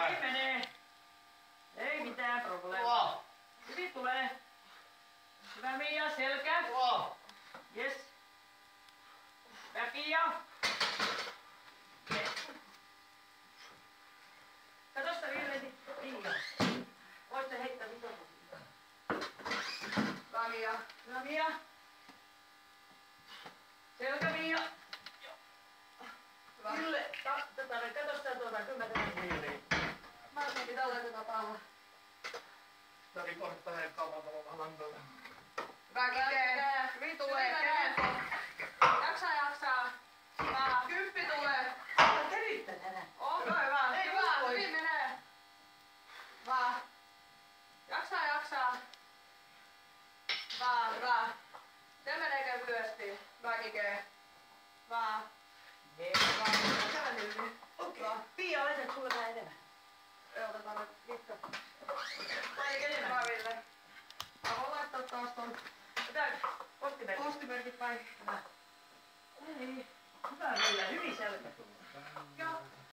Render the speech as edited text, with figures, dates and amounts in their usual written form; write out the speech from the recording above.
Hyvin menee. Ei mitään probleemaa. Hyvin tulee. Hyvä Mia, selkä. Yes. Hyvä Pia. Yes. Kato sitä Ville, Pia. Voitte heittää mikrofonia. Hyvä Mia. Hyvä Mia. Selkä Mia. Ville, kato sitä kyllä mä teen Ville. Mä oon pitää olla päällä. Tää oli kohta hänen kaupan talon alantolla. Hyvä Kike.